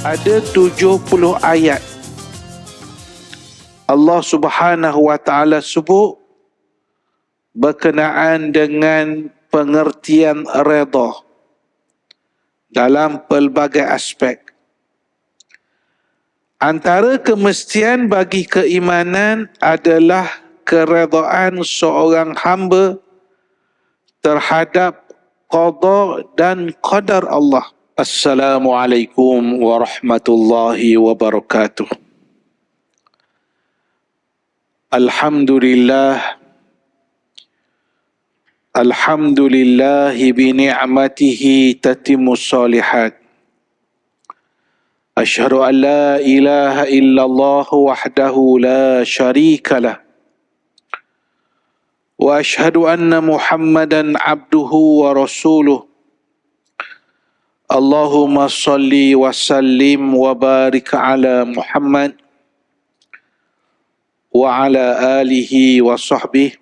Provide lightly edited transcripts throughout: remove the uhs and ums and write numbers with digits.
Ada 70 ayat Allah Subhanahu wa taala sebut berkenaan dengan pengertian redha dalam pelbagai aspek. Antara kemestian bagi keimanan adalah keredaan seorang hamba terhadap qada dan qadar Allah. Assalamualaikum warahmatullahi wabarakatuh. Alhamdulillahi bini'matihi tatimmus salihat. Asyhadu an la ilaha illallah wahdahu la syarika lah. Wa asyhadu anna Muhammadan abduhu wa rasuluh. Allahumma salli wa sallim wa barik ala Muhammad wa ala alihi wa sahbihi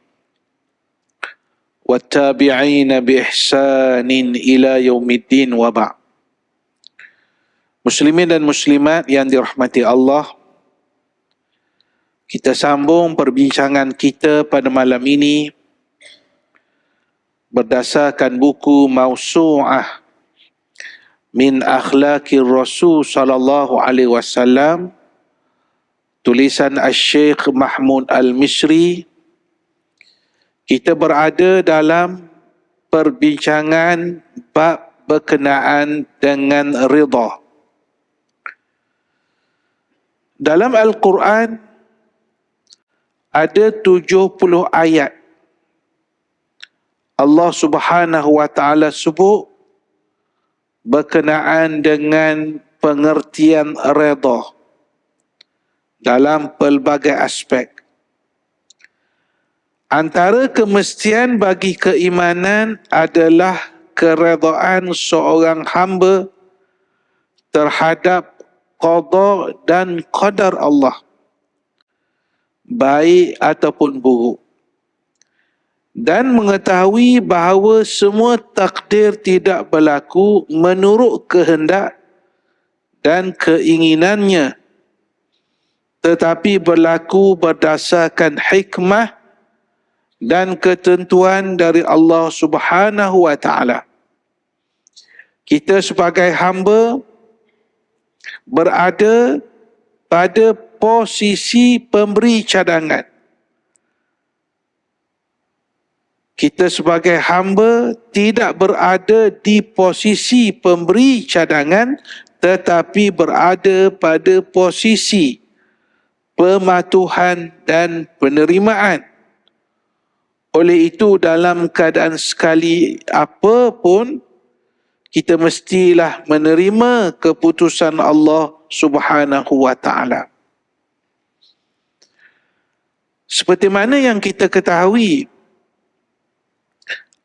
wa tabi'ina bi ihsanin ila yaumiddin wa ba'. Muslimin dan muslimat yang dirahmati Allah, kita sambung perbincangan kita pada malam ini berdasarkan buku Mausu'ah min Akhlaqir Rasul sallallahu alaihi wasallam, tulisan Asy-Syaikh Mahmud Al-Misri. Kita berada dalam perbincangan bab berkenaan dengan ridha. Dalam Al-Quran ada 70 ayat Allah Subhanahu wa taala sebut berkenaan dengan pengertian redha dalam pelbagai aspek. Antara kemestian bagi keimanan adalah keredaan seorang hamba terhadap qada dan qadar Allah, baik ataupun buruk, dan mengetahui bahawa semua takdir tidak berlaku menurut kehendak dan keinginannya, tetapi berlaku berdasarkan hikmah dan ketentuan dari Allah Subhanahu wa taala. Kita sebagai hamba berada pada posisi pemberi cadangan. Kita sebagai hamba tidak berada di posisi pemberi cadangan, tetapi berada pada posisi pematuhan dan penerimaan. Oleh itu, dalam keadaan sekali apapun, kita mestilah menerima keputusan Allah Subhanahu wa taala. Seperti mana yang kita ketahui,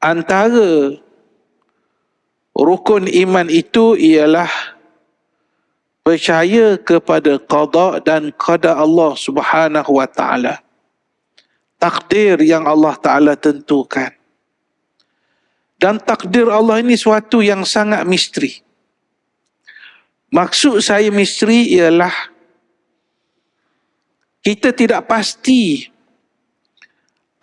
antara rukun iman itu ialah percaya kepada qada dan qadar Allah Subhanahu wa taala. Takdir yang Allah Taala tentukan. Dan takdir Allah ini suatu yang sangat misteri. Maksud saya misteri ialah kita tidak pasti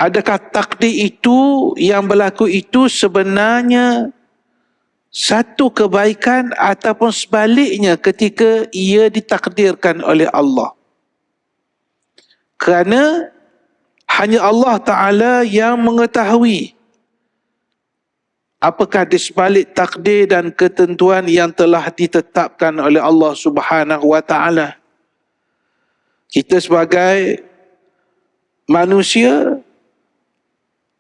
adakah takdir itu yang berlaku itu sebenarnya satu kebaikan ataupun sebaliknya ketika ia ditakdirkan oleh Allah. Kerana hanya Allah Ta'ala yang mengetahui apakah di sebalik takdir dan ketentuan yang telah ditetapkan oleh Allah Subhanahu wa taala. Kita sebagai manusia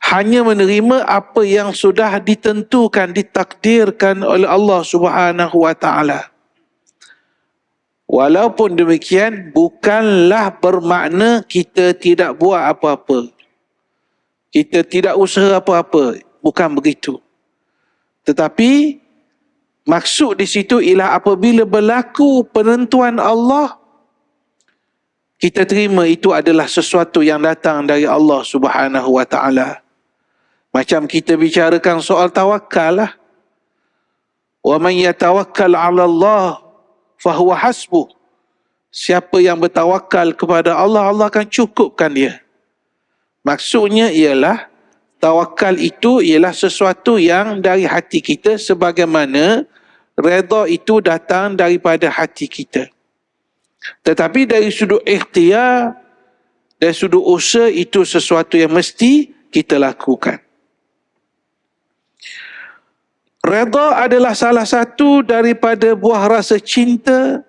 hanya menerima apa yang sudah ditentukan, ditakdirkan oleh Allah Subhanahu wa taala. Walaupun demikian, bukanlah bermakna kita tidak buat apa-apa. Kita tidak usaha apa-apa. Bukan begitu. Tetapi maksud di situ ialah apabila berlaku penentuan Allah, kita terima itu adalah sesuatu yang datang dari Allah Subhanahu wa taala. Macam kita bicarakan soal tawakal lah. Wa man yatawakkal 'ala Allah fahuwa hasbuh. Siapa yang bertawakal kepada Allah, Allah akan cukupkan dia. Maksudnya ialah tawakal itu ialah sesuatu yang dari hati kita, sebagaimana redha itu datang daripada hati kita. Tetapi dari sudut ikhtiar, dari sudut usaha, itu sesuatu yang mesti kita lakukan. Redha adalah salah satu daripada buah rasa cinta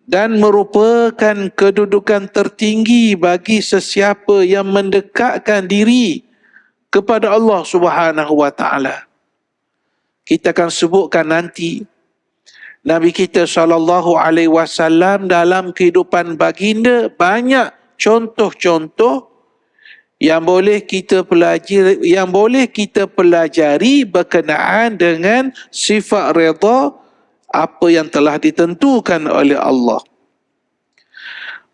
dan merupakan kedudukan tertinggi bagi sesiapa yang mendekatkan diri kepada Allah Subhanahu wa taala. Kita akan sebutkan nanti Nabi kita SAW dalam kehidupan baginda banyak contoh-contoh yang boleh kita pelajari berkenaan dengan sifat redha, apa yang telah ditentukan oleh Allah.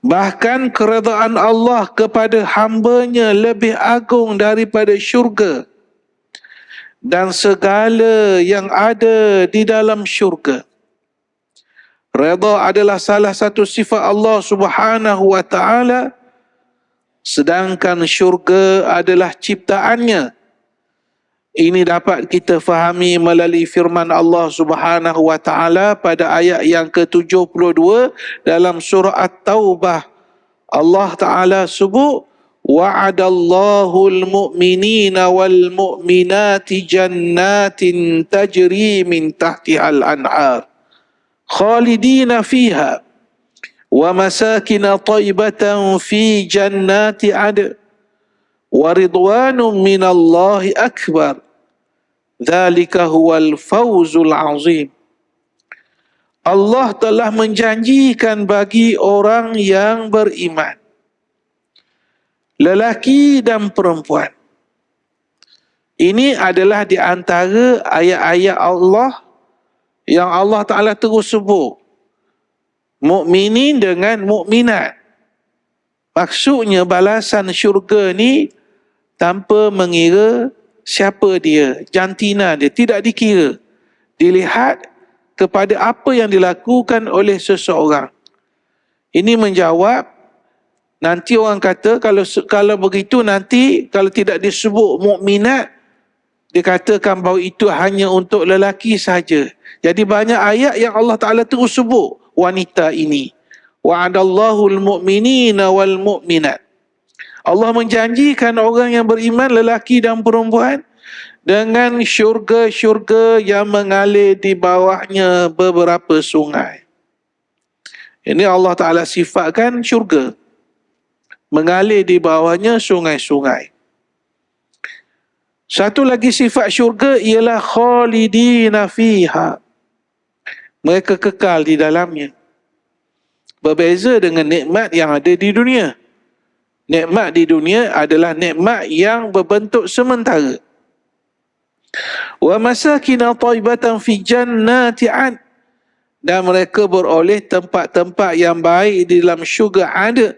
Bahkan keredaan Allah kepada hamba-Nya lebih agung daripada syurga dan segala yang ada di dalam syurga. Redha adalah salah satu sifat Allah Subhanahu wa taala, sedangkan syurga adalah ciptaannya. Ini dapat kita fahami melalui firman Allah Subhanahu wa taala pada ayat yang ke-72 dalam surah At-Taubah. Allah taala sebut, wa'adallahu al-mu'minina wal mu'minati jannatin tajri min tahtiha al-anhar khalidina fiha wa masakina thayyibatan fi jannati adn wa ridwanun minallahi akbar. Dzalika huwal fawzul azim. Allah telah menjanjikan bagi orang yang beriman, lelaki dan perempuan. Ini adalah di antara ayat-ayat Allah yang Allah Ta'ala terus sebut. Mukminin dengan mukminat. Maksudnya balasan syurga ni tanpa mengira siapa dia, jantina dia, tidak dikira. Dilihat kepada apa yang dilakukan oleh seseorang. Ini menjawab, nanti orang kata kalau begitu nanti kalau tidak disebut mukminat, dikatakan bahawa itu hanya untuk lelaki saja. Jadi banyak ayat yang Allah Ta'ala terus sebut wanita ini. Wa'adallahu al-mu'minina wal mu'minat. Allah menjanjikan orang yang beriman, lelaki dan perempuan, dengan syurga-syurga yang mengalir di bawahnya beberapa sungai. Ini Allah Ta'ala sifatkan syurga, mengalir di bawahnya sungai-sungai. Satu lagi sifat syurga ialah khalidina fiha. Mereka kekal di dalamnya. Berbeza dengan nikmat yang ada di dunia. Nikmat di dunia adalah nikmat yang berbentuk sementara. Wa masakina thayyibatan fi jannati adn. Dan mereka beroleh tempat-tempat yang baik di dalam syurga ada.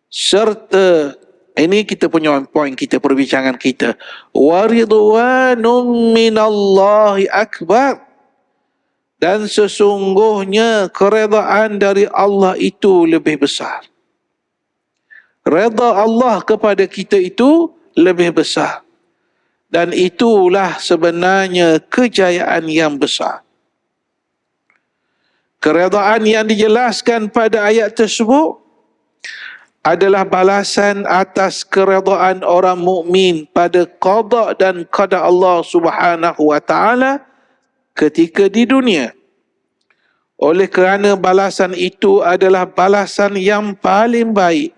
Serta, ini kita punya poin kita, perbincangan kita. Wa ridwanum minallahi akbar. Dan sesungguhnya keredaan dari Allah itu lebih besar. Redha Allah kepada kita itu lebih besar. Dan itulah sebenarnya kejayaan yang besar. Keredaan yang dijelaskan pada ayat tersebut adalah balasan atas keredaan orang mukmin pada qada dan qada Allah Subhanahu wa taala ketika di dunia. Oleh kerana balasan itu adalah balasan yang paling baik,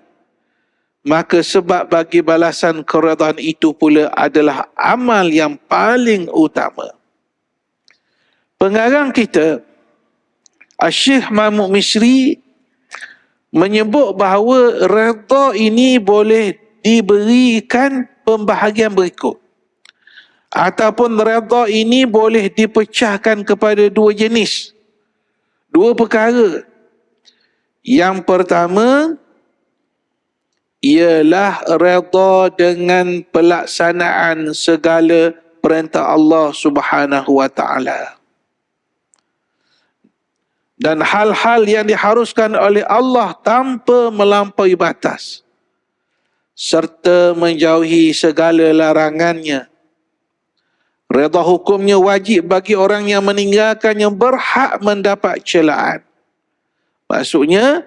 maka sebab bagi balasan keredaan itu pula adalah amal yang paling utama. Pengarang kita, Syekh Mahmud Misri, menyebut bahawa redha ini boleh diberikan pembahagian berikut. Ataupun redha ini boleh dipecahkan kepada dua jenis, dua perkara. Yang pertama ialah redha dengan pelaksanaan segala perintah Allah Subhanahu wa taala. dan hal-hal yang diharuskan oleh Allah tanpa melampaui batas, serta menjauhi segala larangannya. Redha hukumnya wajib bagi orang yang meninggalkannya berhak mendapat celaan. Maksudnya,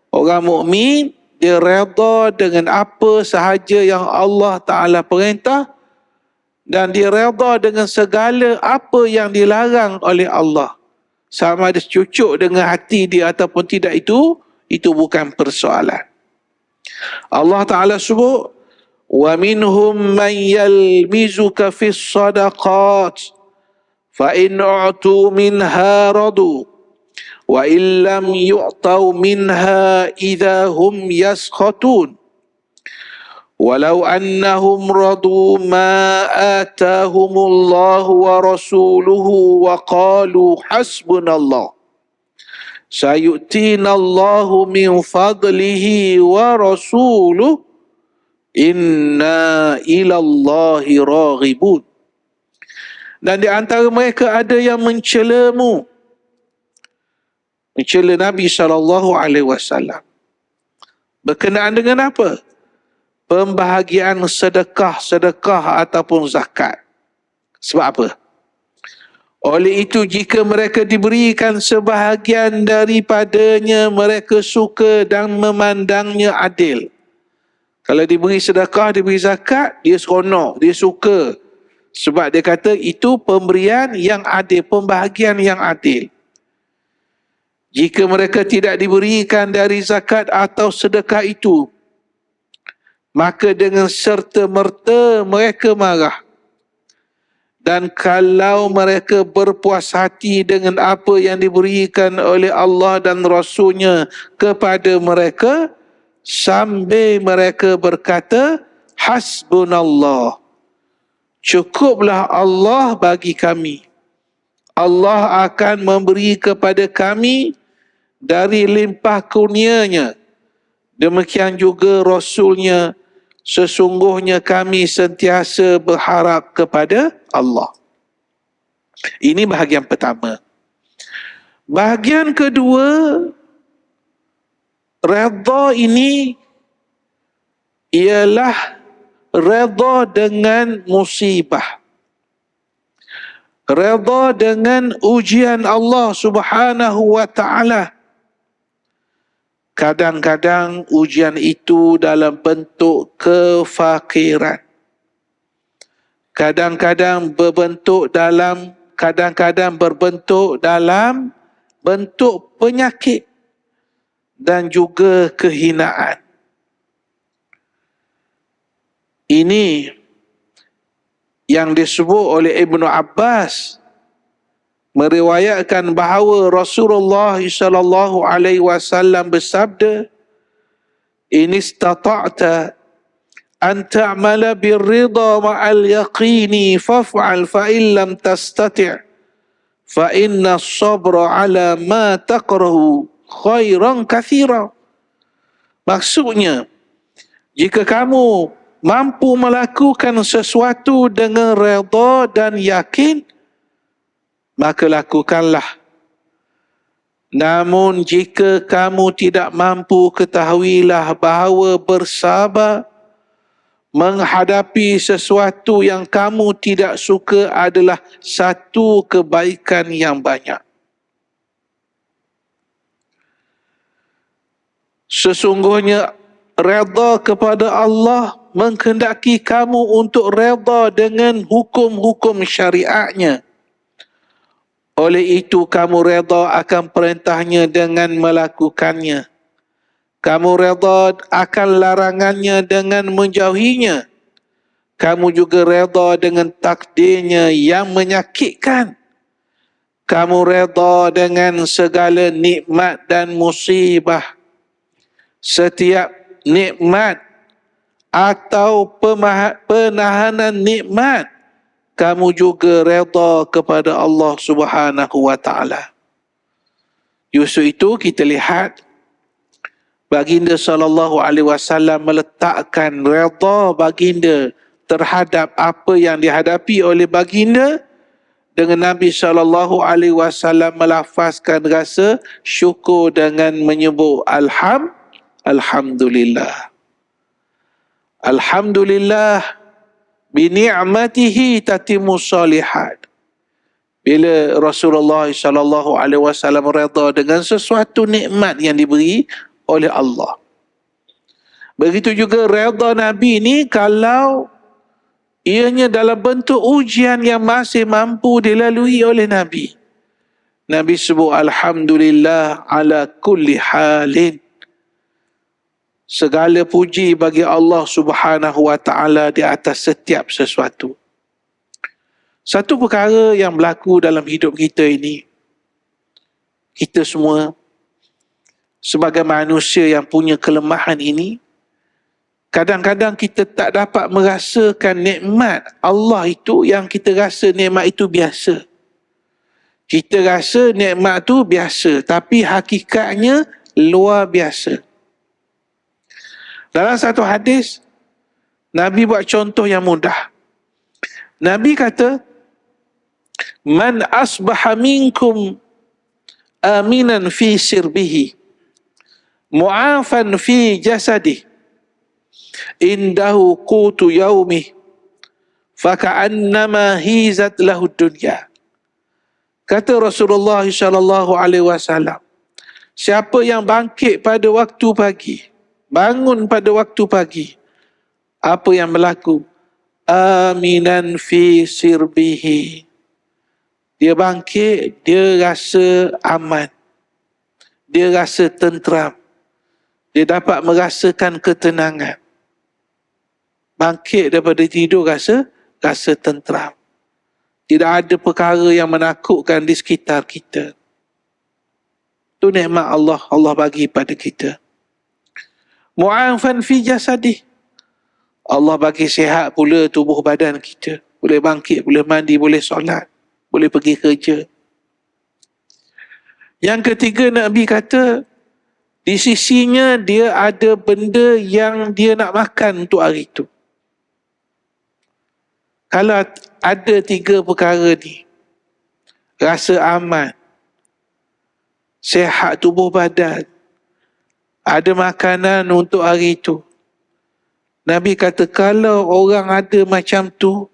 orang mukmin dia redha dengan apa sahaja yang Allah Ta'ala perintah, dan dia redha dengan segala apa yang dilarang oleh Allah. Sama ada cucuk dengan hati dia ataupun tidak, itu bukan persoalan. Allah Ta'ala sebut, وَمِنْهُمْ مَنْ يَلْمِزُكَ فِي الصَّدَقَاتِ فَإِنْ أُعْطُوا مِنْهَا رَضُوا وَإِنْ لَمْ يُعْطَوْا مِنْهَا إِذَا هُمْ يَسْخَطُونَ وَلَوْ أَنَّهُمْ رَضُوا مَا آتَاهُمُ اللَّهُ وَرَسُولُهُ وَقَالُوا حَسْبُنَا اللَّهُ سَيُؤْتِينَا اللَّهُ مِنْ فَضْلِهِ وَرَسُولُهُ Inna ilallahi raghibun. Dan di antara mereka ada yang mencelamu, mencela Nabi SAW. Berkenaan dengan apa? Pembahagian sedekah ataupun zakat. Sebab apa? Oleh itu, jika mereka diberikan sebahagian daripadanya, mereka suka dan memandangnya adil. Kalau diberi sedekah, diberi zakat, dia seronok, dia suka. Sebab dia kata itu pemberian yang adil, pembahagian yang adil. Jika mereka tidak diberikan dari zakat atau sedekah itu, maka dengan serta-merta mereka marah. Dan kalau mereka berpuas hati dengan apa yang diberikan oleh Allah dan Rasul-Nya kepada mereka, sambil mereka berkata, Hasbunallah, cukuplah Allah bagi kami. Allah akan memberi kepada kami dari limpah kurnianya. Demikian juga Rasul-Nya, sesungguhnya kami sentiasa berharap kepada Allah. Ini bahagian pertama. Bahagian kedua, redha ini ialah redha dengan musibah. Redha dengan ujian Allah Subhanahu wa Ta'ala. Kadang-kadang ujian itu dalam bentuk kefakiran. Kadang-kadang berbentuk dalam bentuk penyakit dan juga kehinaan. Ini yang disebut oleh Ibnu Abbas, meriwayatkan bahawa Rasulullah sallallahu alaihi wasallam bersabda, "In istata'ta an ta'mala birridha ma'al yaqini faf'al, fa in lam tastati' fa inna as-sabra 'ala ma taqrahu khairan katsira." Maksudnya, jika kamu mampu melakukan sesuatu dengan redha dan yakin, maka lakukanlah. Namun jika kamu tidak mampu, ketahuilah bahawa bersabar menghadapi sesuatu yang kamu tidak suka adalah satu kebaikan yang banyak. Sesungguhnya redha kepada Allah menghendaki kamu untuk redha dengan hukum-hukum syariatnya. Oleh itu kamu redha akan perintahnya dengan melakukannya. Kamu redha akan larangannya dengan menjauhinya. Kamu juga redha dengan takdirnya yang menyakitkan. Kamu redha dengan segala nikmat dan musibah. Setiap nikmat atau penahanan nikmat, kamu juga redha kepada Allah Subhanahu wa Ta'ala. Justru itu kita lihat baginda sallallahu alaihi wasallam meletakkan redha baginda terhadap apa yang dihadapi oleh baginda dengan Nabi SAW melafazkan rasa syukur dengan menyebut Alhamdulillah. Alhamdulillah bi ni'matihi tatimmu shalihat. Bila Rasulullah SAW redha dengan sesuatu nikmat yang diberi oleh Allah. Begitu juga redha Nabi ni kalau ianya dalam bentuk ujian yang masih mampu dilalui oleh Nabi. Nabi sebut Alhamdulillah ala kulli halin. Segala puji bagi Allah Subhanahu wa ta'ala di atas setiap sesuatu. Satu perkara yang berlaku dalam hidup kita ini, kita semua sebagai manusia yang punya kelemahan ini, kadang-kadang kita tak dapat merasakan nikmat Allah itu, yang kita rasa nikmat itu biasa. Kita rasa nikmat itu biasa, tapi hakikatnya luar biasa. Dalam satu hadis, Nabi buat contoh yang mudah. Nabi kata, Man asbaha minkum aminan fi sirbihi, mu'afan fi jasadih, indahu qutu yaumih, faka'annama hizat lahu dunya. Kata Rasulullah SAW, siapa yang bangkit pada waktu pagi, bangun pada waktu pagi, apa yang berlaku? Aminan fi sirbihi. Dia bangkit, dia rasa aman, dia rasa tenteram, dia dapat merasakan ketenangan. Bangkit daripada tidur rasa tenteram. Tidak ada perkara yang menakutkan di sekitar kita. Itu nikmat Allah bagi pada kita. Mu'afan fi jasadih. Allah bagi sihat pula tubuh badan kita. Boleh bangkit, boleh mandi, boleh solat, boleh pergi kerja. Yang ketiga, Nabi kata, di sisinya dia ada benda yang dia nak makan untuk hari itu. Kalau ada tiga perkara ni, rasa aman, sihat tubuh badan, ada makanan untuk hari itu, Nabi kata kalau orang ada macam tu,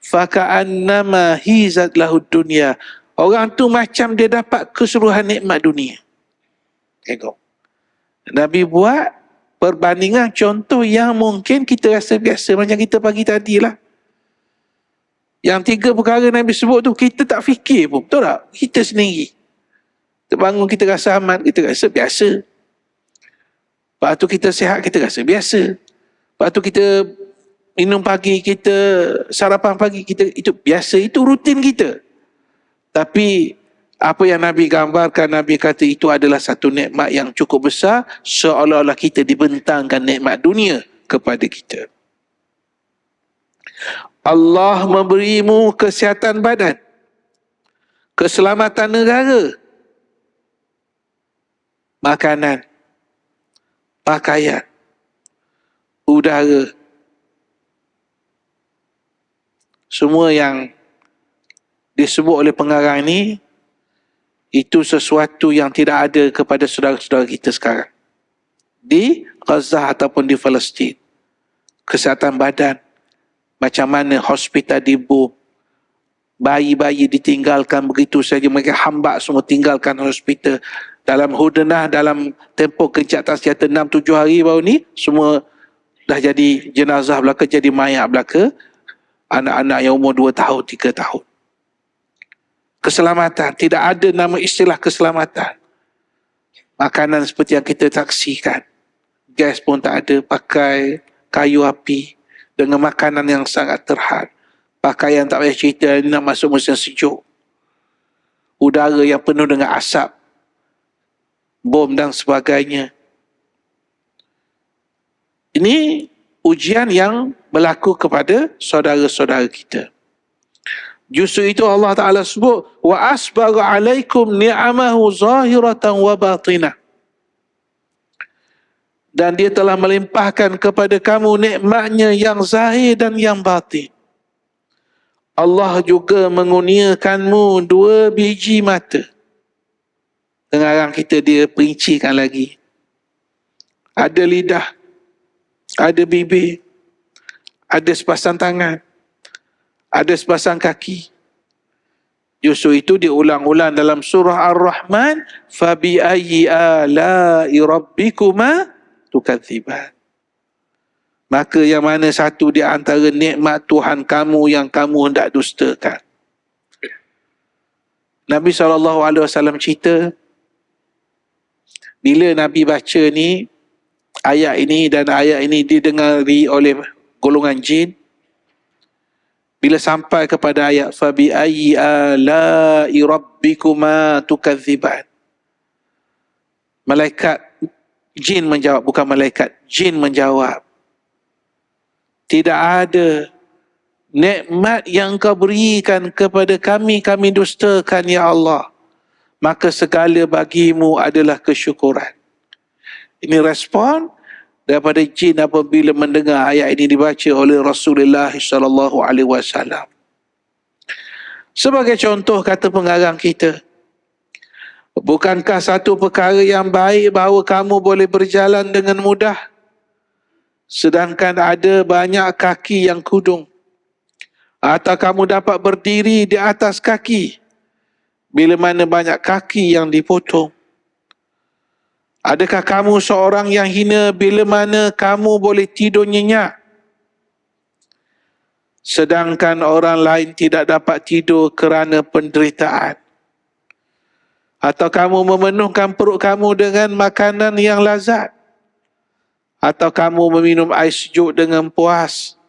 faka'annama hizat lahud dunya, orang tu macam dia dapat keseluruhan nikmat dunia. Tengok, Nabi buat perbandingan contoh yang mungkin kita rasa biasa, macam kita pagi tadi lah. Yang tiga perkara Nabi sebut tu kita tak fikir pun, betul tak? Kita sendiri terbangun, kita rasa aman, kita rasa biasa. Lepas tu kita sihat, kita rasa biasa. Lepas tu kita minum pagi, kita sarapan pagi, kita itu biasa, itu rutin kita. Tapi apa yang Nabi gambarkan, Nabi kata itu adalah satu nikmat yang cukup besar, seolah-olah kita dibentangkan nikmat dunia kepada kita. Allah memberimu kesihatan badan, keselamatan negara, makanan, pakaian, udara, semua yang disebut oleh pengarang ini, itu sesuatu yang tidak ada kepada saudara-saudara kita sekarang di Gaza ataupun di Palestin. Kesihatan badan, macam mana hospital dibom, bayi-bayi ditinggalkan begitu saja, mereka hambak semua tinggalkan hospital. Dalam hudnah, dalam tempoh gencatan senjata 6-7 hari baru ni, semua dah jadi jenazah belaka, jadi mayat belaka. Anak-anak yang umur 2 tahun, 3 tahun. Keselamatan, tidak ada nama istilah keselamatan. Makanan seperti yang kita saksikan, gas pun tak ada, pakai kayu api dengan makanan yang sangat terhad. Pakaian tak payah cerita, nak masuk musim sejuk. Udara yang penuh dengan asap, bom dan sebagainya. Ini ujian yang berlaku kepada saudara-saudara kita. Justru itu Allah Ta'ala sebut, wa asbagha alaikum ni'amahu zahiratan wa batinah. Dan dia telah melimpahkan kepada kamu nikmatnya yang zahir dan yang batin. Allah juga mengurniakanmu 2 biji mata. Dengarkan kita, dia perincikan lagi. Ada lidah, ada bibir, ada sepasang tangan, ada sepasang kaki. Justru itu diulang-ulang dalam surah Ar-Rahman, fabi ayyi ala'i rabbikuma tukadziban. Maka yang mana satu di antara nikmat Tuhan kamu yang kamu hendak dustakan? Nabi SAW cerita, bila Nabi baca ni, ayat ini dan ayat ini didengari oleh golongan jin, bila sampai kepada ayat fabi ayyi ala'i rabbikuma tukadziban, malaikat jin menjawab, bukan malaikat, jin menjawab, tidak ada nikmat yang kau berikan kepada kami, kami dustakan ya Allah, maka segala bagimu adalah kesyukuran. Ini respon daripada jin apabila mendengar ayat ini dibaca oleh Rasulullah SAW. Sebagai contoh, kata pengarang kita, bukankah satu perkara yang baik bahawa kamu boleh berjalan dengan mudah, sedangkan ada banyak kaki yang kudung, atau kamu dapat berdiri di atas kaki bila mana banyak kaki yang dipotong? Adakah kamu seorang yang hina bila mana kamu boleh tidur nyenyak, sedangkan orang lain tidak dapat tidur kerana penderitaan? Atau kamu memenuhkan perut kamu dengan makanan yang lazat, atau kamu meminum air sejuk dengan puas,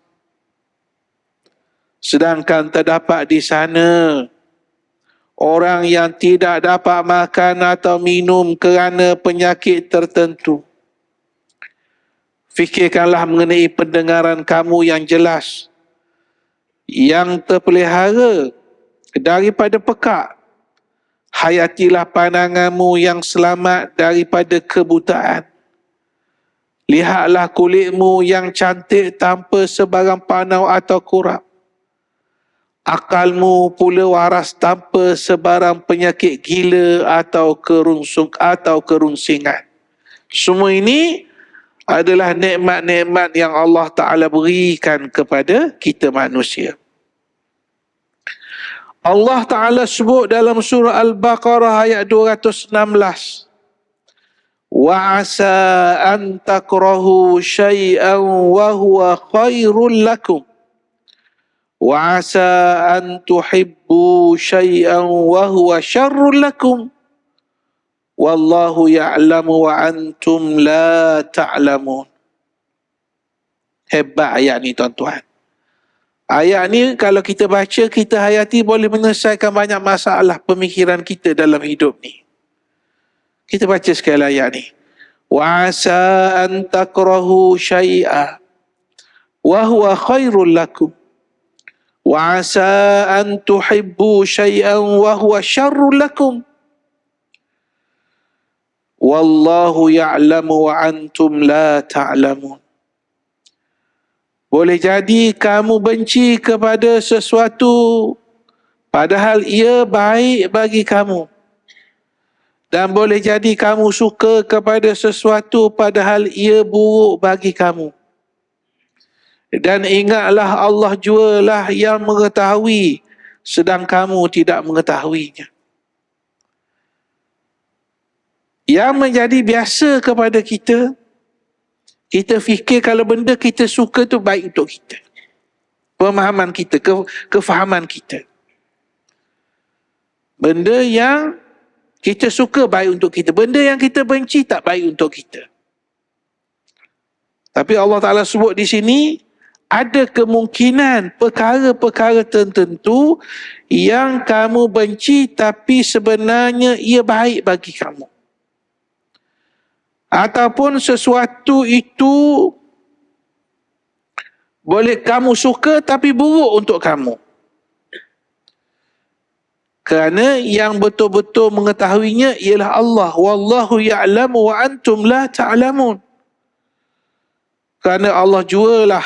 sedangkan terdapat di sana orang yang tidak dapat makan atau minum kerana penyakit tertentu. Fikirkanlah mengenai pendengaran kamu yang jelas, yang terpelihara daripada pekak. Hayatilah pandanganmu yang selamat daripada kebutaan. Lihatlah kulitmu yang cantik tanpa sebarang panau atau kurap. Akalmu pula waras tanpa sebarang penyakit gila atau kerunsingan. Semua ini adalah nikmat-nikmat yang Allah Ta'ala berikan kepada kita manusia. Allah Ta'ala sebut dalam surah Al-Baqarah ayat 216, wa asa an takrahu syai'an wa huwa khairul lakum, wa asa an tuhibbu syai'an wa huwa syarrul lakum, wallahu ya'lamu wa antum la ta'lamun. Hebat ayat ni tuan-tuan. Ayat ni kalau kita baca, kita hayati, boleh menyelesaikan banyak masalah pemikiran kita dalam hidup ni. Kita baca sekali ayat ni. Wa asa an takrahu syai'a wa huwa khairul lakum, wa asa an tuhibbu syai'an wa huwa syarrul lakum, wallahu ya'lamu wa antum la ta'lamun. Boleh jadi kamu benci kepada sesuatu padahal ia baik bagi kamu, dan boleh jadi kamu suka kepada sesuatu padahal ia buruk bagi kamu. Dan ingatlah Allah jualah yang mengetahui sedang kamu tidak mengetahuinya. Yang menjadi biasa kepada kita, kita fikir kalau benda kita suka tu baik untuk kita. Pemahaman kita, kefahaman kita. Benda yang kita suka baik untuk kita. Benda yang kita benci tak baik untuk kita. Tapi Allah Ta'ala sebut di sini, ada kemungkinan perkara-perkara tertentu yang kamu benci tapi sebenarnya ia baik bagi kamu. Ataupun sesuatu itu boleh kamu suka tapi buruk untuk kamu. Kerana yang betul-betul mengetahuinya ialah Allah. Wallahu ya'lamu wa antum la ta'lamun. Kerana Allah jualah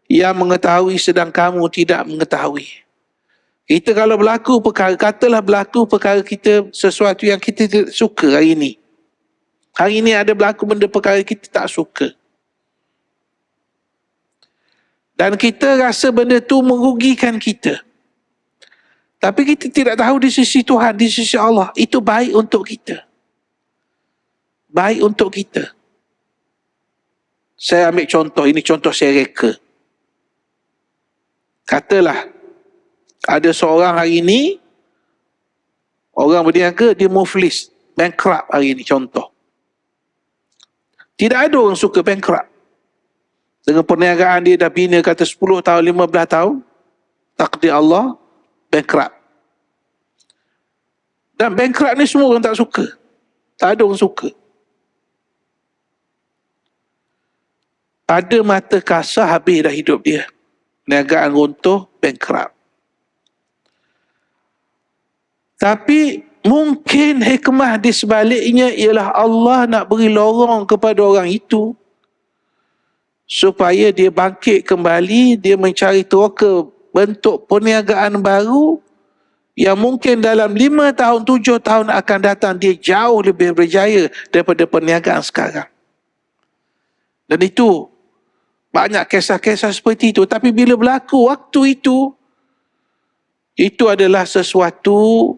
yang mengetahui sedang kamu tidak mengetahui. Kita kalau berlaku perkara, katalah berlaku perkara kita, sesuatu yang kita tidak suka hari ini. Hari ini ada berlaku benda perkara kita tak suka. Dan kita rasa benda tu merugikan kita. Tapi kita tidak tahu di sisi Tuhan, di sisi Allah, itu baik untuk kita. Baik untuk kita. Saya ambil contoh, ini contoh saya reka. Katalah, ada seorang hari ini, orang berniaga, dia muflis, bankrupt hari ini, contoh. Tidak ada orang suka bankrupt. Dengan perniagaan dia dah bina kata 10 tahun, 15 tahun, takdir Allah, bankrupt. Dan bankrupt ni semua orang tak suka. Tak ada orang suka. Pada mata kasar habis dah hidup dia. Perniagaan runtuh, bankrupt. Tapi mungkin hikmah di sebaliknya ialah Allah nak beri lorong kepada orang itu supaya dia bangkit kembali, dia mencari teroka bentuk perniagaan baru yang mungkin dalam 5 tahun, 7 tahun akan datang dia jauh lebih berjaya daripada perniagaan sekarang. Dan itu banyak kisah-kisah seperti itu. Tapi bila berlaku waktu itu adalah sesuatu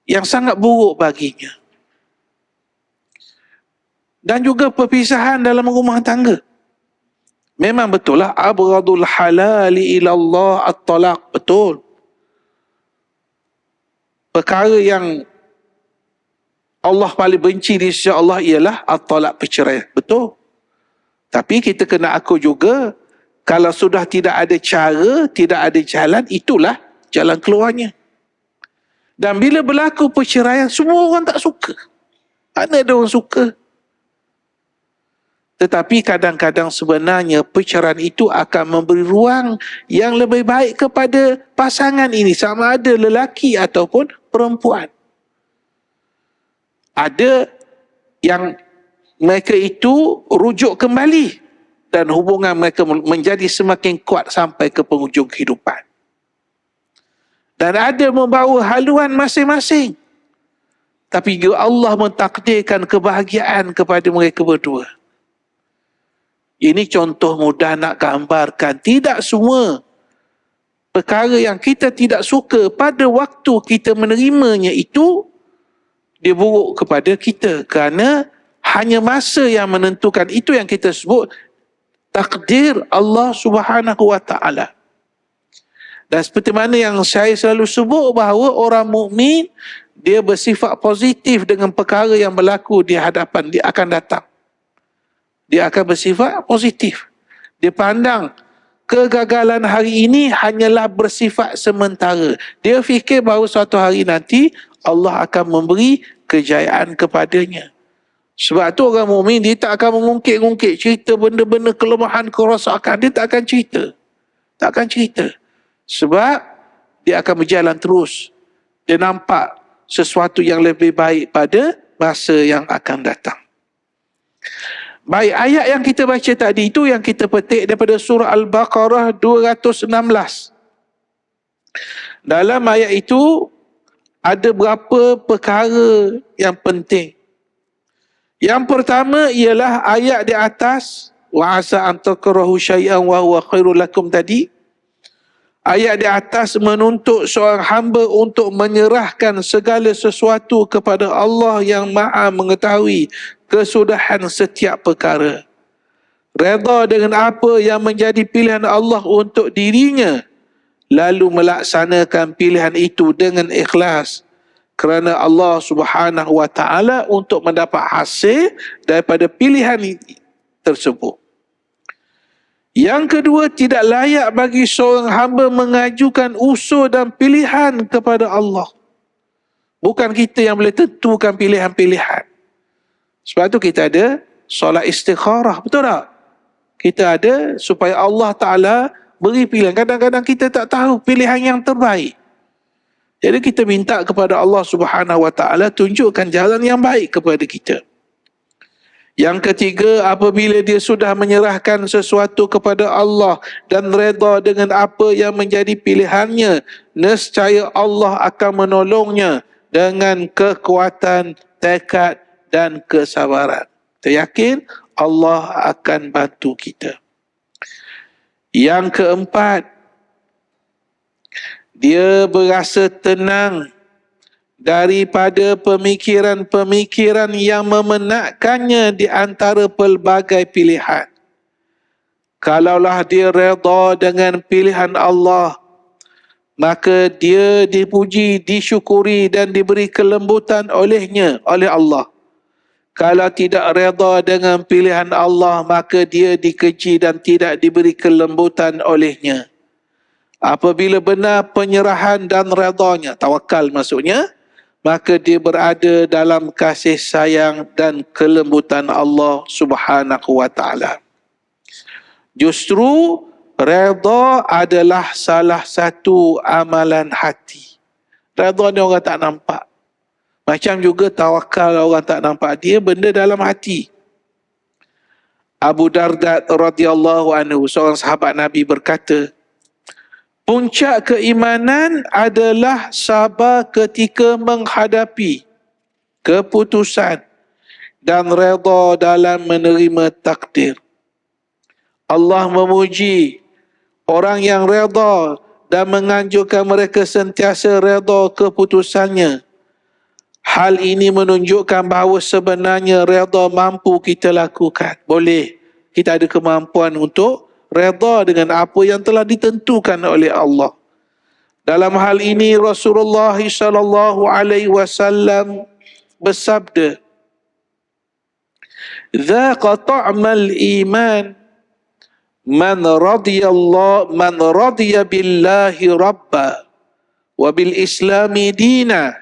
yang sangat buruk baginya. Dan juga perpisahan dalam rumah tangga. Memang betul lah, abghadul halali ilallah at-talaq, betul. Perkara yang Allah paling benci di sisi Allah ialah at-talaq, perceraian, betul. Tapi kita kena akui juga, kalau sudah tidak ada cara, tidak ada jalan, itulah jalan keluarnya. Dan bila berlaku perceraian, semua orang tak suka. Mana ada orang suka? Tetapi kadang-kadang sebenarnya perceraian itu akan memberi ruang yang lebih baik kepada pasangan ini, sama ada lelaki ataupun perempuan. Ada yang mereka itu rujuk kembali dan hubungan mereka menjadi semakin kuat sampai ke penghujung kehidupan. Dan ada membawa haluan masing-masing. Tapi juga Allah mentakdirkan kebahagiaan kepada mereka berdua. Ini contoh mudah nak gambarkan. Tidak semua perkara yang kita tidak suka pada waktu kita menerimanya itu, dia buruk kepada kita. Kerana hanya masa yang menentukan. Itu yang kita sebut takdir Allah Subhanahu wa ta'ala. Dan seperti mana yang saya selalu sebut bahawa orang mukmin dia bersifat positif dengan perkara yang berlaku di hadapan dia akan datang. Dia akan bersifat positif. Dia pandang kegagalan hari ini hanyalah bersifat sementara. Dia fikir bahawa suatu hari nanti Allah akan memberi kejayaan kepadanya. Sebab tu orang mukmin dia tak akan mengungkit-ungkit cerita benda-benda kelemahan, kerosakan. Dia tak akan cerita. Tak akan cerita. Sebab dia akan berjalan terus. Dia nampak sesuatu yang lebih baik pada masa yang akan datang. Baik, ayat yang kita baca tadi itu yang kita petik daripada surah Al-Baqarah 216. Dalam ayat itu ada berapa perkara yang penting. Yang pertama ialah ayat di atas, wa asa an takrahu syai'an wa huwa khairul lakum tadi. Ayat di atas menuntut seorang hamba untuk menyerahkan segala sesuatu kepada Allah yang Maha mengetahui kesudahan setiap perkara. Redha dengan apa yang menjadi pilihan Allah untuk dirinya, lalu melaksanakan pilihan itu dengan ikhlas kerana Allah Subhanahu wa ta'ala untuk mendapat hasil daripada pilihan tersebut. Yang kedua, tidak layak bagi seorang hamba mengajukan usul dan pilihan kepada Allah. Bukan kita yang boleh tentukan pilihan-pilihan. Sebab tu kita ada solat istikharah, betul tak? Kita ada supaya Allah Ta'ala beri pilihan. Kadang-kadang kita tak tahu pilihan yang terbaik. Jadi kita minta kepada Allah Subhanahu wa ta'ala tunjukkan jalan yang baik kepada kita. Yang ketiga, apabila dia sudah menyerahkan sesuatu kepada Allah dan redha dengan apa yang menjadi pilihannya, nescaya Allah akan menolongnya dengan kekuatan, tekad dan kesabaran. Kita yakin Allah akan bantu kita. Yang keempat, dia berasa tenang daripada pemikiran-pemikiran yang memenatkannya di antara pelbagai pilihan. Kalaulah dia redha dengan pilihan Allah, maka dia dipuji, disyukuri dan diberi kelembutan olehnya, oleh Allah. Kalau tidak redha dengan pilihan Allah, maka dia dikeji dan tidak diberi kelembutan olehnya. Apabila benar penyerahan dan redanya, tawakal maksudnya, maka dia berada dalam kasih sayang dan kelembutan Allah Subhanahu wa ta'ala. Justru redha adalah salah satu amalan hati. Redha ni orang tak nampak. Macam juga tawakal orang tak nampak. Dia benda dalam hati. Abu Darda radhiyallahu anhu, seorang sahabat Nabi berkata, puncak keimanan adalah sabar ketika menghadapi keputusan dan redha dalam menerima takdir. Allah memuji orang yang redha dan menganjurkan mereka sentiasa redha keputusannya. Hal ini menunjukkan bahawa sebenarnya redha mampu kita lakukan. Boleh, kita ada kemampuan untuk redha dengan apa yang telah ditentukan oleh Allah. Dalam hal ini Rasulullah sallallahu alaihi wasallam bersabda, "Dzaqa ta'mal iman man radiya billahi rabba wa bil islami dina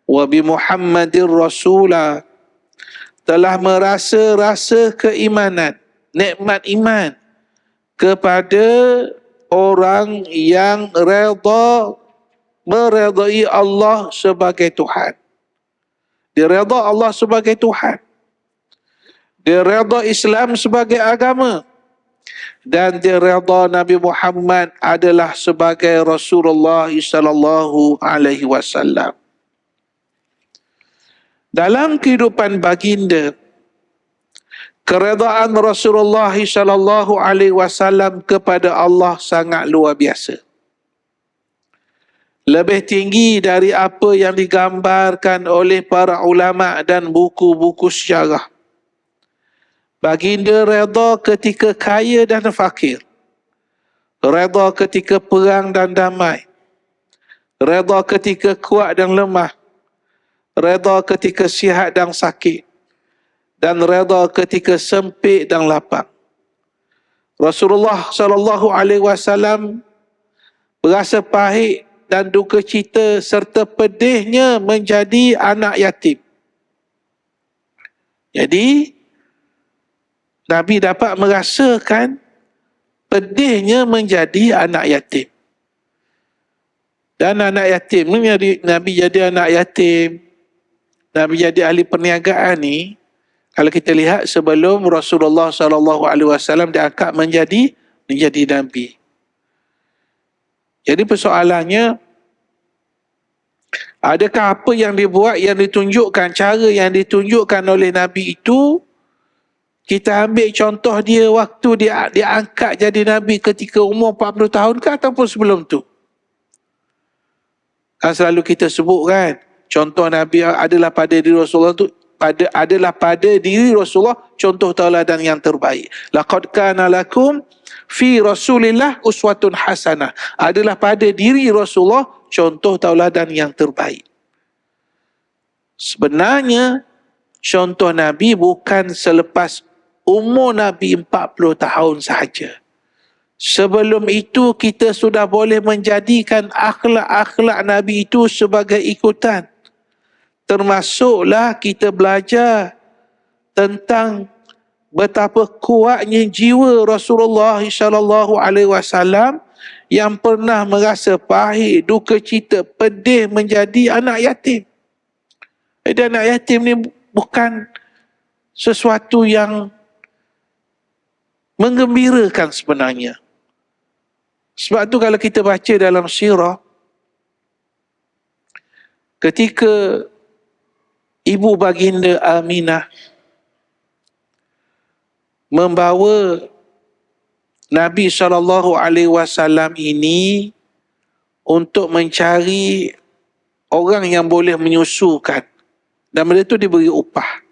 wa bi Muhammadir rasula." Telah merasa rasa keimanan, nikmat iman kepada orang yang redha, meredai Allah sebagai Tuhan. Dia redha Allah sebagai Tuhan. Dia redha Islam sebagai agama. Dan dia redha Nabi Muhammad adalah sebagai Rasulullah sallallahu alaihi wasallam. Dalam kehidupan baginda, keredaan Rasulullah sallallahu alaihi wasallam kepada Allah sangat luar biasa. Lebih tinggi dari apa yang digambarkan oleh para ulama dan buku-buku sejarah. Baginda redha ketika kaya dan fakir. Redha ketika perang dan damai. Redha ketika kuat dan lemah. Redha ketika sihat dan sakit. Dan redha ketika sempit dan lapang. Rasulullah sallallahu alaihi wasallam berasa pahit dan duka cita serta pedihnya menjadi anak yatim. Jadi Nabi dapat merasakan pedihnya menjadi anak yatim. Dan anak yatim ni, Nabi jadi anak yatim, Nabi jadi ahli perniagaan ni, kalau kita lihat sebelum Rasulullah sallallahu alaihi wasallam diangkat menjadi nabi. Jadi persoalannya, adakah apa yang dibuat, yang ditunjukkan, cara yang ditunjukkan oleh Nabi itu, kita ambil contoh dia waktu dia angkat jadi Nabi ketika umur 40 tahun ke ataupun sebelum tu? Kan selalu kita sebut kan, contoh Nabi adalah pada diri Rasulullah tu, adalah pada diri Rasulullah contoh tauladan yang terbaik. Laqad kana lakum fi Rasulillah uswatun hasanah. Adalah pada diri Rasulullah contoh tauladan yang terbaik. Sebenarnya contoh Nabi bukan selepas umur Nabi 40 tahun sahaja. Sebelum itu kita sudah boleh menjadikan akhlak-akhlak Nabi itu sebagai ikutan. Termasuklah kita belajar tentang betapa kuatnya jiwa Rasulullah sallallahu alaihi wasallam yang pernah merasa pahit, duka cita, pedih menjadi anak yatim. Jadi anak yatim ni bukan sesuatu yang menggembirakan sebenarnya. Sebab tu kalau kita baca dalam sirah, ketika ibu baginda Aminah membawa Nabi SAW ini untuk mencari orang yang boleh menyusukan, dan benda itu diberi upah.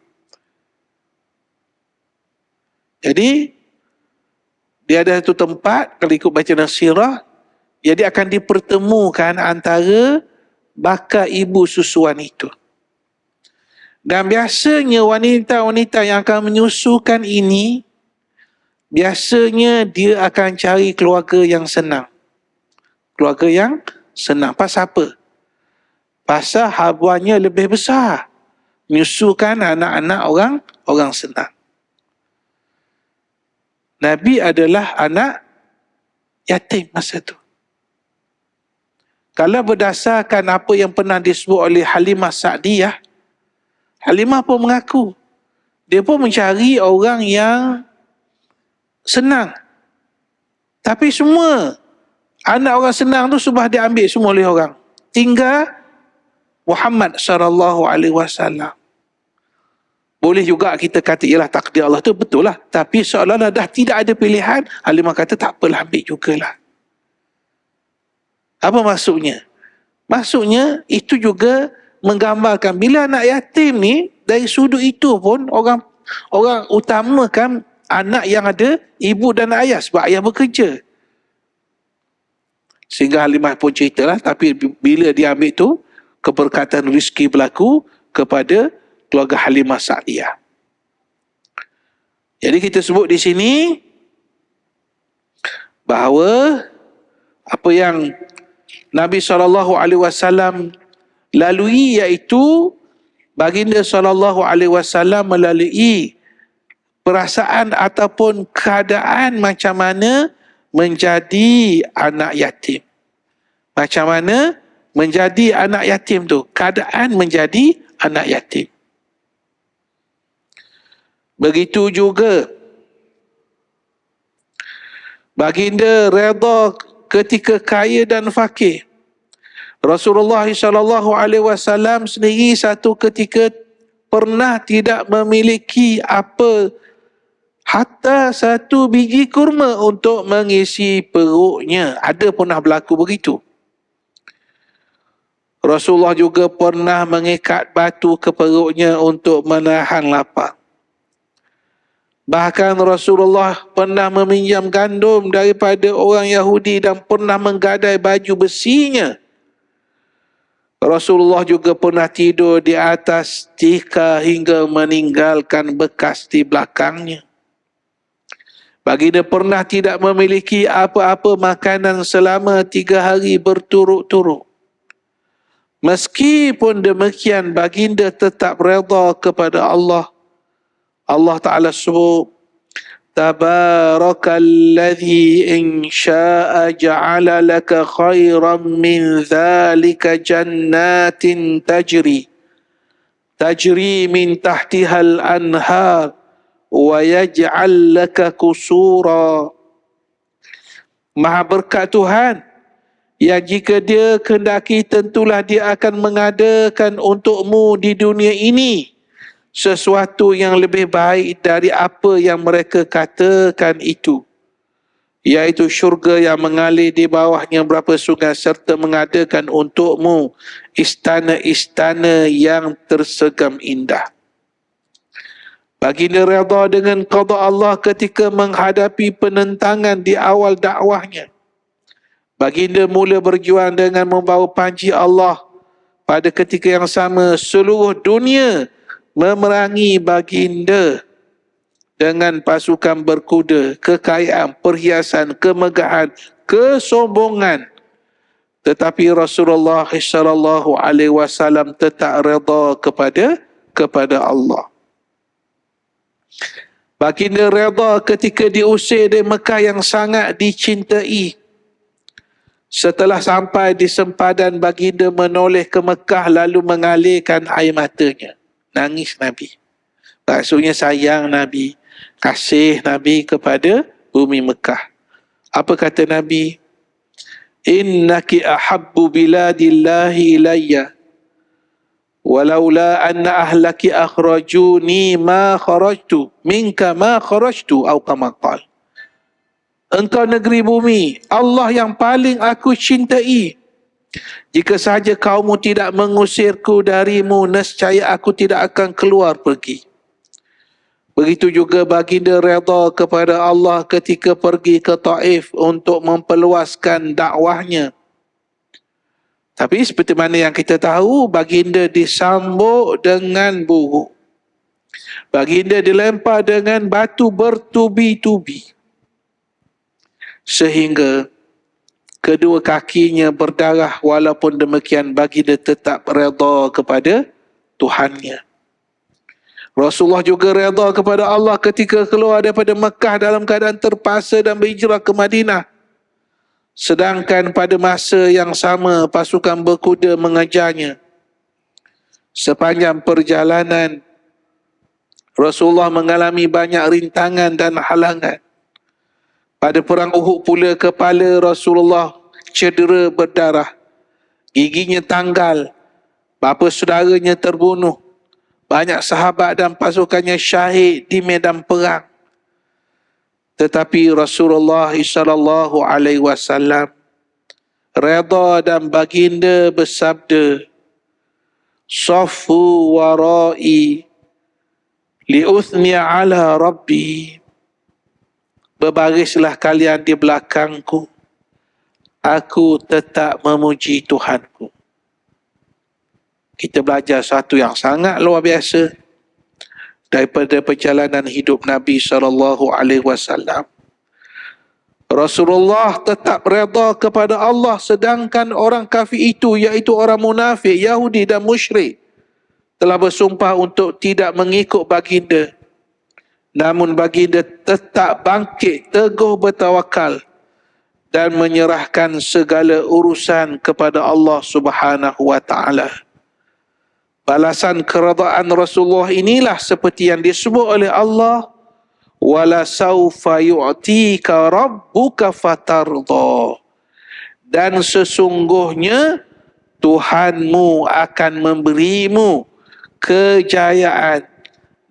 Jadi dia ada satu tempat, kalau ikut baca sirah, jadi akan dipertemukan antara bakal ibu susuan itu. Dan biasanya wanita-wanita yang akan menyusukan ini, biasanya dia akan cari keluarga yang senang. Keluarga yang senang. Pasal apa? Pasal habuannya lebih besar. Menyusukan anak-anak orang senang. Nabi adalah anak yatim masa itu. Kalau berdasarkan apa yang pernah disebut oleh Halimah Sa'diyah, Halimah pun mengaku, dia pun mencari orang yang senang. Tapi semua anak orang senang tu sudah diambil semua oleh orang. Tinggal Muhammad SAW. Boleh juga kita kata ialah takdir Allah tu, betul lah. Tapi seolah-olah dah tidak ada pilihan, Halimah kata tak apalah, ambil jugalah. Apa maksudnya? Maksudnya itu juga menggambarkan bila anak yatim ni, dari sudut itu pun orang utamakan anak yang ada ibu dan ayah, sebab ayah bekerja. Sehingga Halimah pun ceritalah, tapi bila dia ambil tu, keberkatan rezeki berlaku kepada keluarga Halimah Sa'diyah. Jadi kita sebut di sini bahawa apa yang Nabi SAW lalui, iaitu baginda SAW melalui perasaan ataupun keadaan macam mana menjadi anak yatim. Macam mana menjadi anak yatim tu, keadaan menjadi anak yatim. Begitu juga baginda redha ketika kaya dan fakir. Rasulullah SAW sendiri satu ketika pernah tidak memiliki apa, hatta satu biji kurma untuk mengisi perutnya. Ada pernah berlaku begitu. Rasulullah juga pernah mengikat batu ke perutnya untuk menahan lapar. Bahkan Rasulullah pernah meminjam gandum daripada orang Yahudi dan pernah menggadai baju besinya. Rasulullah juga pernah tidur di atas tikar hingga meninggalkan bekas di belakangnya. Baginda pernah tidak memiliki apa-apa makanan selama 3 hari berturut-turut. Meskipun demikian, baginda tetap redha kepada Allah. Allah Ta'ala sebut, Tabarakalladzi in sya'a ja'ala laka khairan min dhalika jannatin tajri min tahtihal anhar wa yaj'al laka kusura. Maha berkat Tuhan yang jika dia kehendaki tentulah dia akan mengadakan untukmu di dunia ini sesuatu yang lebih baik dari apa yang mereka katakan itu, iaitu syurga yang mengalir di bawahnya berapa sungai, serta mengadakan untukmu istana-istana yang tersegam indah. Baginda redha dengan qada Allah ketika menghadapi penentangan di awal dakwahnya. Baginda mula berjuang dengan membawa panji Allah. Pada ketika yang sama, seluruh dunia memerangi baginda dengan pasukan berkuda, kekayaan, perhiasan, kemegahan, kesombongan. Tetapi Rasulullah SAW tetap redha kepada Allah. Baginda redha ketika diusir dari Mekah yang sangat dicintai. Setelah sampai di sempadan, baginda menoleh ke Mekah lalu mengalirkan air matanya. Nangis Nabi. Maksudnya sayang Nabi, kasih Nabi kepada bumi Mekah. Apa kata Nabi? Innaki ahabbu biladillahi ilayya walaula anna ahlaki akhrajuni ma kharajtu minka ma kharajtu atau kama qala. Engkau negeri bumi Allah yang paling aku cintai. Jika sahaja kaummu tidak mengusirku darimu, nescaya aku tidak akan keluar pergi. Begitu juga baginda redha kepada Allah ketika pergi ke Taif untuk memperluaskan dakwahnya. Tapi seperti mana yang kita tahu, baginda disambut dengan buruk. Baginda dilempar dengan batu bertubi-tubi. Sehingga kedua kakinya berdarah, walaupun demikian baginda tetap redha kepada Tuhannya. Rasulullah juga redha kepada Allah ketika keluar daripada Mekah dalam keadaan terpaksa dan berhijrah ke Madinah. Sedangkan pada masa yang sama pasukan berkuda mengejarnya. Sepanjang perjalanan Rasulullah mengalami banyak rintangan dan halangan. Pada perang Uhud pula kepala Rasulullah cedera berdarah. Giginya tanggal. Bapa saudaranya terbunuh. Banyak sahabat dan pasukannya syahid di medan perang. Tetapi Rasulullah SAW redha dan baginda bersabda, Saffu warai liuthni ala Rabbi. Berbarislah kalian di belakangku. Aku tetap memuji Tuhanku. Kita belajar satu yang sangat luar biasa daripada perjalanan hidup Nabi SAW. Rasulullah tetap redha kepada Allah, sedangkan orang kafir itu, iaitu orang munafik, Yahudi dan musyrik, telah bersumpah untuk tidak mengikut baginda. Namun baginda tetap bangkit, teguh bertawakal dan menyerahkan segala urusan kepada Allah Subhanahu wa taala. Balasan keredaan Rasulullah inilah seperti yang disebut oleh Allah, wala saufa yu'tika rabbuka fatardha. Dan sesungguhnya Tuhanmu akan memberimu kejayaan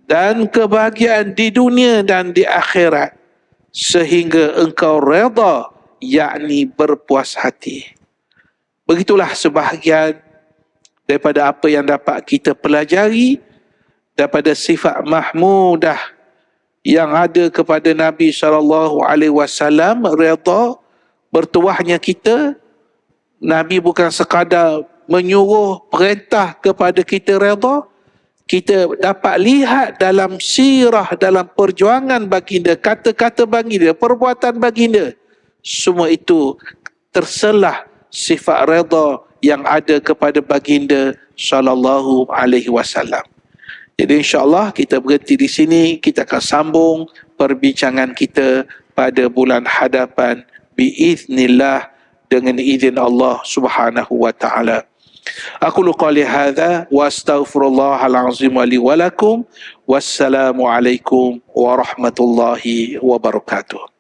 dan kebahagiaan di dunia dan di akhirat sehingga engkau redha, yakni berpuas hati. Begitulah sebahagian daripada apa yang dapat kita pelajari daripada sifat mahmudah yang ada kepada Nabi SAW, redha. Bertuahnya kita, Nabi bukan sekadar menyuruh perintah kepada kita redha. Kita dapat lihat dalam sirah, dalam perjuangan baginda, kata-kata baginda, perbuatan baginda, semua itu terselah sifat redha yang ada kepada baginda SAW. Jadi insya-Allah kita berhenti di sini, kita akan sambung perbincangan kita pada bulan hadapan biiznillah dengan izin Allah Subhanahu wa taala. Aku qali hadza wa astaghfirullahal azim li wa lakum. Wassalamu alaikum warahmatullahi wabarakatuh.